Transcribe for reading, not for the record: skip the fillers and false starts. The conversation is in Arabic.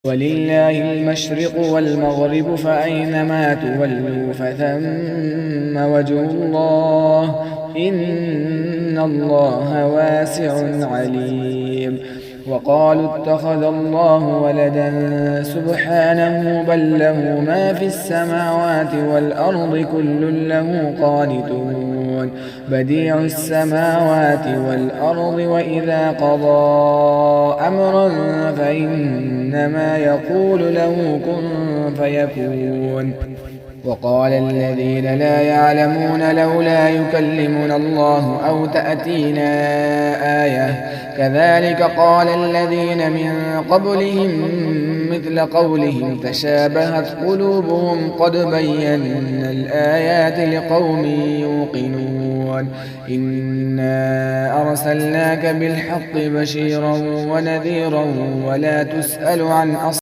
ولله المشرق والمغرب فأينما تولوا فثم وجه الله إن الله واسع عليم. وقالوا اتخذ الله ولدا سبحانه بل له ما في السماوات والأرض كل له قانتون بديع السماوات والأرض وإذا قضى أمرا فإنما يقول له كن فيكون. وقال الذين لا يعلمون لولا يكلمنا الله أو تأتينا آية كذلك قال الذين من قبلهم مثل قولهم تشابهت قلوبهم قد بينا الآيات لقوم يوقنون. إنا أرسلناك بالحق بشيرا ونذيرا ولا تسأل عن